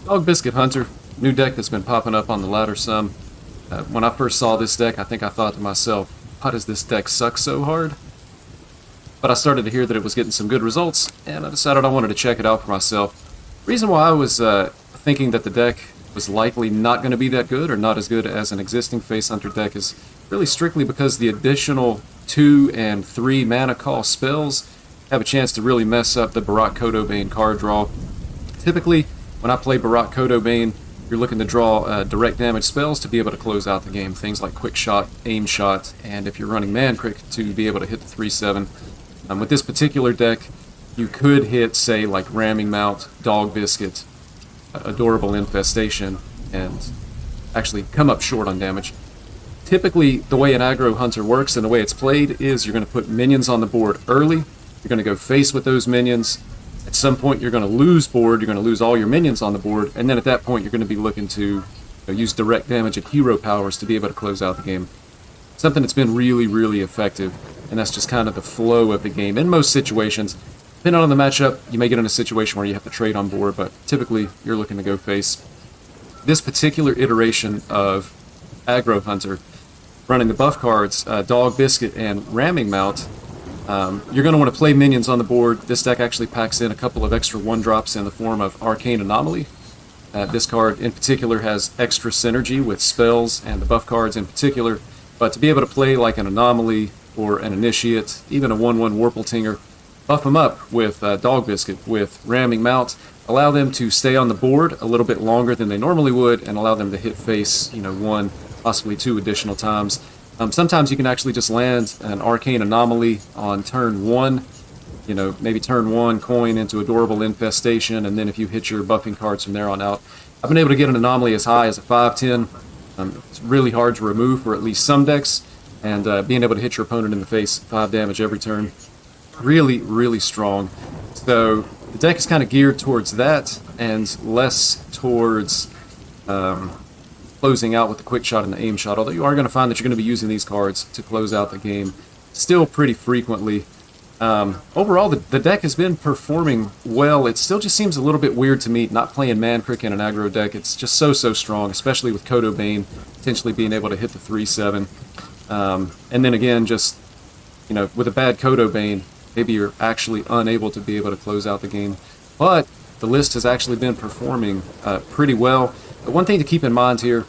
Dog Biscuit Hunter, new deck that's been popping up on the ladder some. When I first saw this deck, I think I thought to myself, why does this deck suck so hard? But I started to hear that it was getting some good results, and I decided I wanted to check it out for myself. Reason why I was thinking that the deck was likely not going to be that good, or not as good as an existing Face Hunter deck, is really strictly because the additional 2 and 3 mana cost spells have a chance to really mess up the Barak Kodobane card draw. Typically, when I play Barak Kodobane, you're looking to draw direct damage spells to be able to close out the game. Things like Quick Shot, Aim Shot, and if you're running Man Crick, to be able to hit the 3/7. With this particular deck, you could hit, say, like Ramming Mount, Dog Biscuit, Adorable Infestation, and actually come up short on damage. Typically, the way an aggro hunter works and the way it's played is you're going to put minions on the board early. You're going to go face with those minions. At some point, you're going to lose board. You're going to lose all your minions on the board, and then at that point, you're going to be looking to use direct damage and hero powers to be able to close out the game. Something that's been really, really effective, and that's just kind of the flow of the game. In most situations, depending on the matchup, you may get in a situation where you have to trade on board, but typically, you're looking to go face. This particular iteration of aggro hunter, running the buff cards, Dog Biscuit and Ramming Mount, you're going to want to play minions on the board. This deck actually packs in a couple of extra 1-drops in the form of Arcane Anomaly. This card in particular has extra synergy with spells and the buff cards in particular, but to be able to play like an Anomaly or an Initiate, even a 1/1 Warpletinger, buff them up with Dog Biscuit, with Ramming Mount, allow them to stay on the board a little bit longer than they normally would, and allow them to hit face, 1, possibly 2 additional times. Sometimes you can actually just land an Arcane Anomaly on turn 1, maybe turn 1, coin into Adorable Infestation, and then if you hit your buffing cards from there on out. I've been able to get an Anomaly as high as a 5/10. It's really hard to remove for at least some decks, and being able to hit your opponent in the face, 5 damage every turn, really, really strong. So the deck is kind of geared towards that, and less towards closing out with the Quick Shot and the Aim Shot, although you are going to find that you're going to be using these cards to close out the game still pretty frequently. Overall, the deck has been performing well. It still just seems a little bit weird to me not playing Man Crick in an aggro deck. It's just so strong, especially with Kodobane potentially being able to hit the 3/7. And then again, just, with a bad Kodobane, maybe you're actually unable to be able to close out the game. But the list has actually been performing pretty well. But one thing to keep in mind here,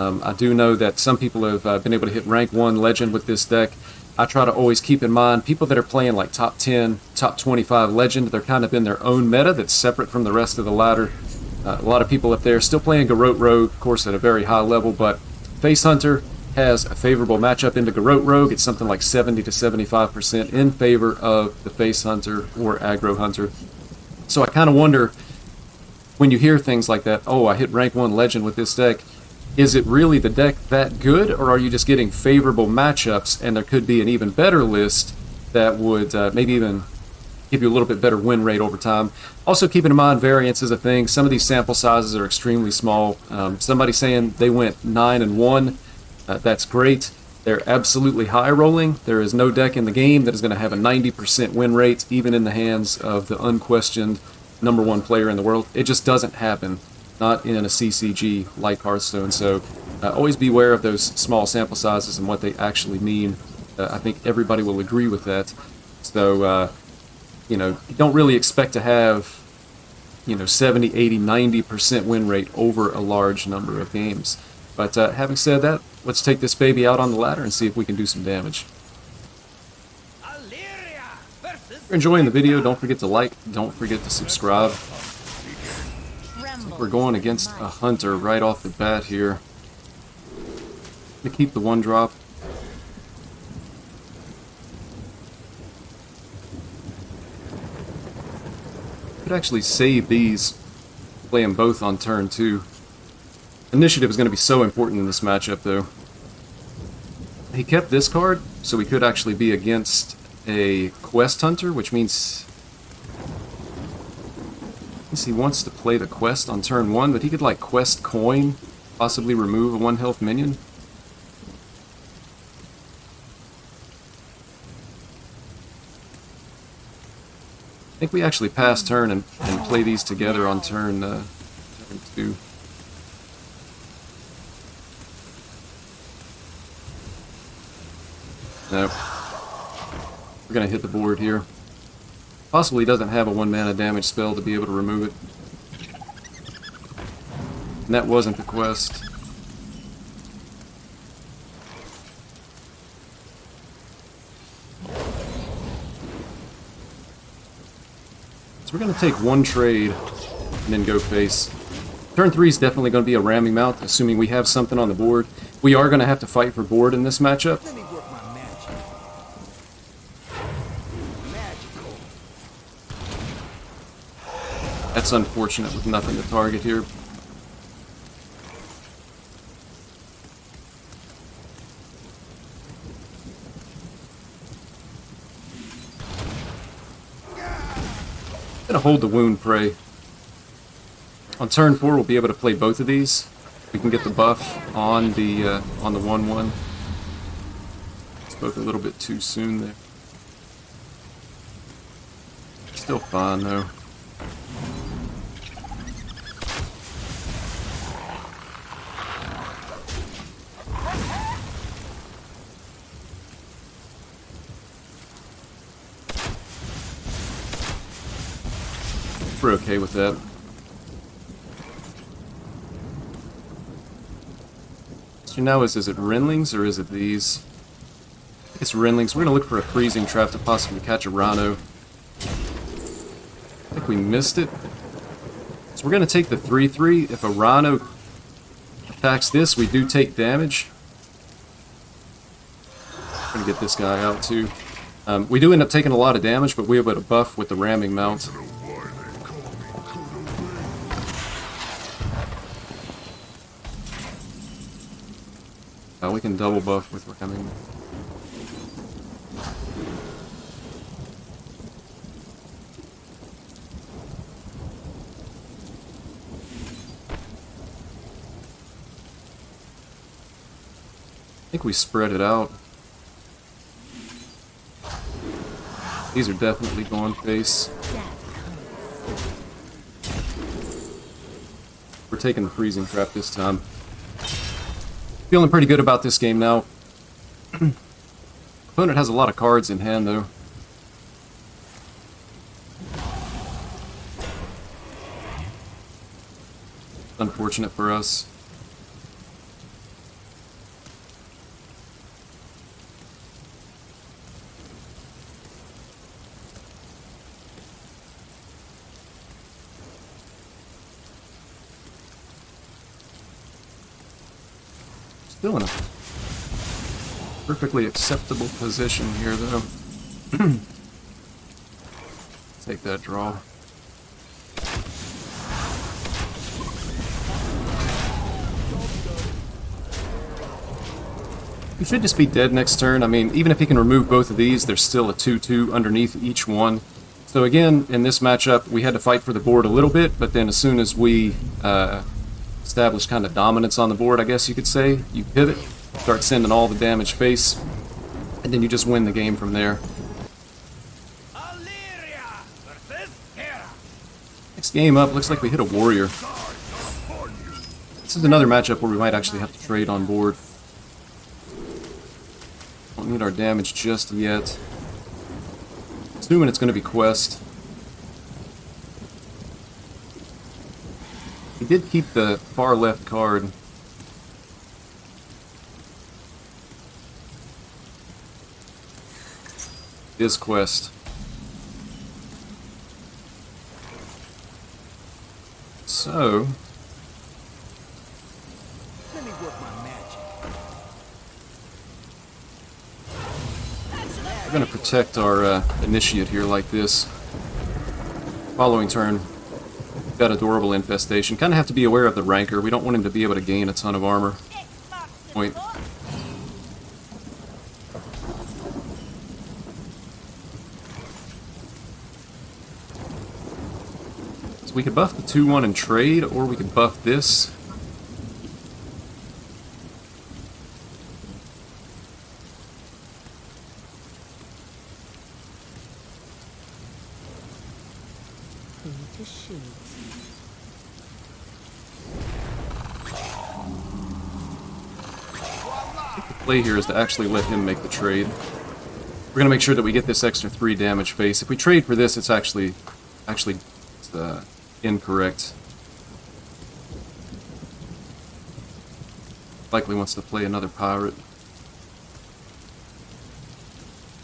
I do know that some people have been able to hit rank 1 legend with this deck. I try to always keep in mind people that are playing like top 10, top 25 legend, they're kind of in their own meta that's separate from the rest of the ladder. A lot of people up there still playing Garrote Rogue, of course at a very high level, but Face Hunter has a favorable matchup into Garrote Rogue. It's something like 70 to 75% in favor of the Face Hunter or Aggro Hunter. So I kind of wonder, when you hear things like that, oh, I hit rank 1 legend with this deck, is it really the deck that good, or are you just getting favorable matchups and there could be an even better list that would maybe even give you a little bit better win rate over time? Also keeping in mind variance is a thing. Some of these sample sizes are extremely small. Somebody saying they went 9-1, that's great. They're absolutely high rolling. There is no deck in the game that is going to have a 90% win rate, even in the hands of the unquestioned #1 player in the world. It just doesn't happen, not in a CCG like Hearthstone. So always beware of those small sample sizes and what they actually mean. I think everybody will agree with that. So, you don't really expect to have, 70, 80, 90% win rate over a large number of games. But having said that, let's take this baby out on the ladder and see if we can do some damage. If you're enjoying the video, don't forget to like, don't forget to subscribe. We're going against a hunter right off the bat here. To keep the 1-drop. Could actually save these, play them both on turn 2. Initiative is going to be so important in this matchup, though. He kept this card, so he could actually be against a quest hunter, which means he wants to play the quest on turn 1, but he could like quest coin, possibly remove a 1 health minion. I think we actually pass turn and play these together on turn And 2. Nope. We're gonna hit the board here. Possibly doesn't have a 1 mana damage spell to be able to remove it. And that wasn't the quest. So we're going to take 1 trade and then go face. Turn 3 is definitely going to be a ramming mount, assuming we have something on the board. We are going to have to fight for board in this matchup. Let me work my magic. Magical. That's unfortunate with nothing to target here. Gonna hold the Wound Prey. On turn 4, we'll be able to play both of these. We can get the buff on the 1/1. Spoke a little bit too soon there. Still fine though. We're okay with that. So now is it Renlings or is it these? It's Renlings. We're gonna look for a freezing trap to possibly catch a Rhino. I think we missed it. So we're gonna take the 3/3. If a Rhino attacks this, we do take damage. I'm gonna get this guy out too. We do end up taking a lot of damage, but we're able to buff with the ramming mount. We can double buff with ramming. I think we spread it out. These are definitely going face. We're taking the freezing trap this time. Feeling pretty good about this game now. Opponent has a lot of cards in hand though. Unfortunate for us. Still in a perfectly acceptable position here, though. Take that draw. He should just be dead next turn. I mean, even if he can remove both of these, there's still a 2/2 underneath each one. So again, in this matchup, we had to fight for the board a little bit, but then as soon as we establish kind of dominance on the board, I guess you could say, you pivot, start sending all the damage face, and then you just win the game from there. Next game up, looks like we hit a warrior. This is another matchup where we might actually have to trade on board. Don't need our damage just yet. Assuming it's going to be quest. He did keep the far left card. Is quest. So Let me work my magic. we're going to protect our initiate here like this. Following turn, got adorable infestation. Kind of have to be aware of the ranker. We don't want him to be able to gain a ton of armor. Point. So we could buff the 2/1 and trade, or we could buff this. play here is to actually let him make the trade. We're going to make sure that we get this extra 3 damage face. If we trade for this, it's actually incorrect. Likely wants to play another pirate.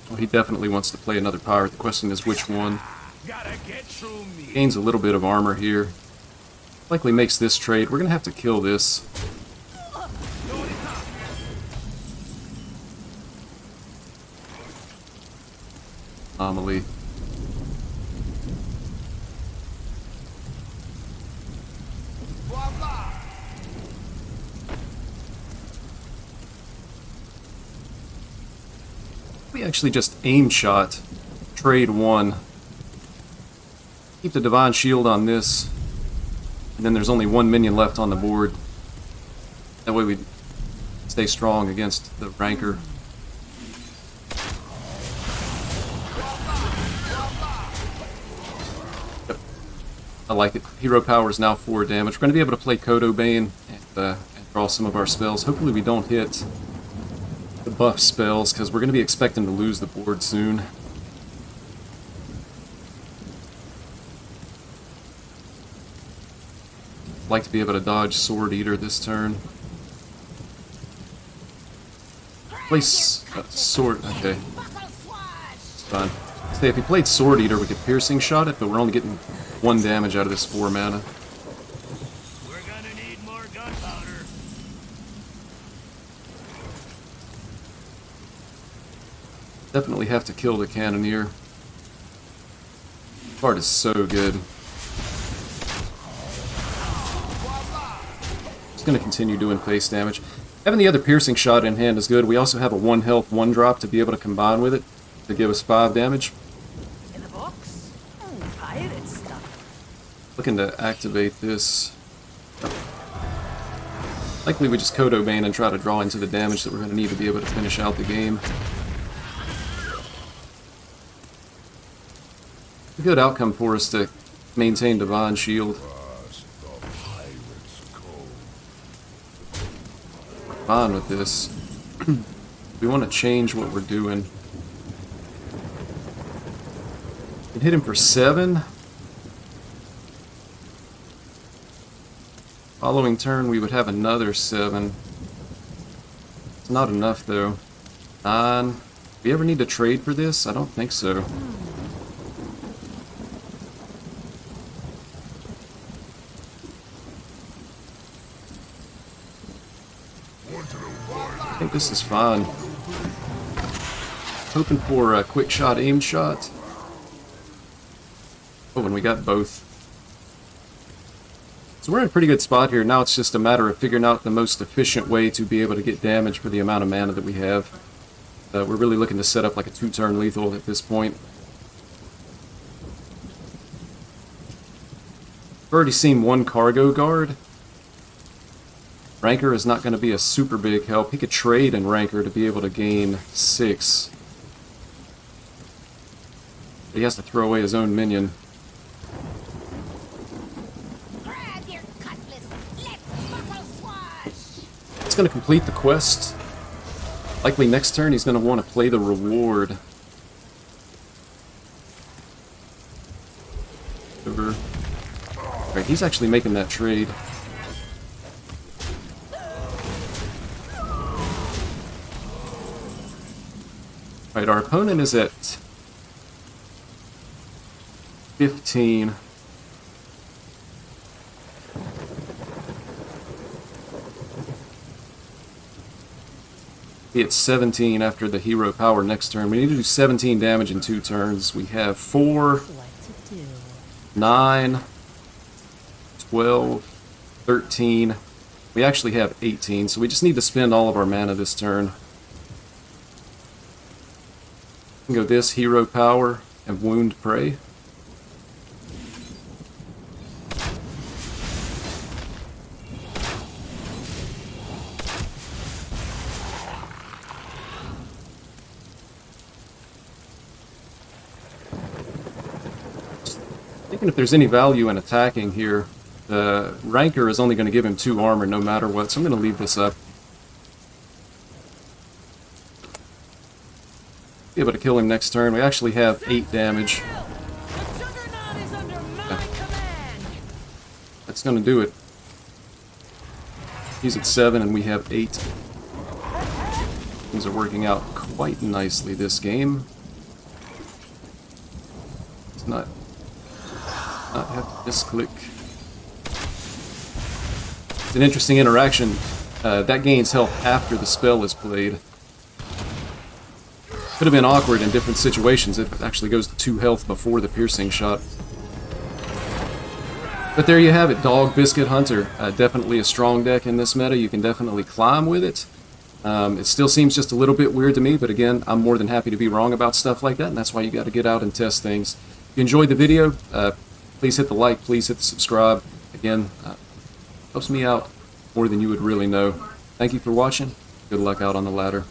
Well, he definitely wants to play another pirate. The question is which one. Gains a little bit of armor here. Likely makes this trade. We're going to have to kill this. Anomaly. We actually just aim shot, trade 1. Keep the Divine Shield on this, and then there's only 1 minion left on the board. That way we stay strong against the Ranker. Yep. I like it. Hero power is now 4 damage. We're going to be able to play Kodo Bane and draw some of our spells. Hopefully we don't hit the buff spells, because we're going to be expecting to lose the board soon. Like to be able to dodge Sword Eater this turn. Place sword. Okay, it's fine. Say if he played Sword Eater, we could Piercing Shot it, but we're only getting 1 damage out of this 4 mana. We're gonna need more gunpowder. Definitely have to kill the Cannoneer. Card is so good. Just going to continue doing face damage. Having the other Piercing Shot in hand is good. We also have a 1 health, 1 drop to be able to combine with it to give us 5 damage. In the box? Pirate stuff. Looking to activate this. Likely we just Kodo Bane and try to draw into the damage that we're going to need to be able to finish out the game. A good outcome for us to maintain Divine Shield. Fine with this. We want to change what we're doing. We can hit him for 7. Following turn we would have another 7. It's not enough though. 9. Do we ever need to trade for this? I don't think so. I think this is fine. Hoping for a quick shot, aim shot. Oh, and we got both. So we're in a pretty good spot here. Now it's just a matter of figuring out the most efficient way to be able to get damage for the amount of mana that we have. We're really looking to set up like a 2-turn lethal at this point. I've already seen 1 cargo guard. Ranker is not going to be a super big help. He could trade in Ranker to be able to gain 6. But he has to throw away his own minion. It's going to complete the quest. Likely next turn he's going to want to play the reward. Over. Alright, he's actually making that trade. Alright, our opponent is at 15. Be at 17 after the hero power next turn. We need to do 17 damage in 2 turns. We have 4, 9, 12, 13. We actually have 18, so we just need to spend all of our mana this turn. We can go this, hero power, and wound prey. Thinking if there's any value in attacking here, the Ranker is only going to give him 2 armor no matter what, so I'm going to leave this up. Be able to kill him next turn. We actually have 8 damage. The Juggernaut is under my Yeah. command. That's going to do it. He's at 7 and we have 8. Things are working out quite nicely this game. Let's not have to misclick. It's an interesting interaction. That gains health after the spell is played. Could have been awkward in different situations if it actually goes to 2 health before the piercing shot. But there you have it, Dog Biscuit Hunter. Definitely a strong deck in this meta. You can definitely climb with it. It still seems just a little bit weird to me, but again, I'm more than happy to be wrong about stuff like that, and that's why you got to get out and test things. If you enjoyed the video, please hit the like, please hit the subscribe. Again, helps me out more than you would really know. Thank you for watching. Good luck out on the ladder.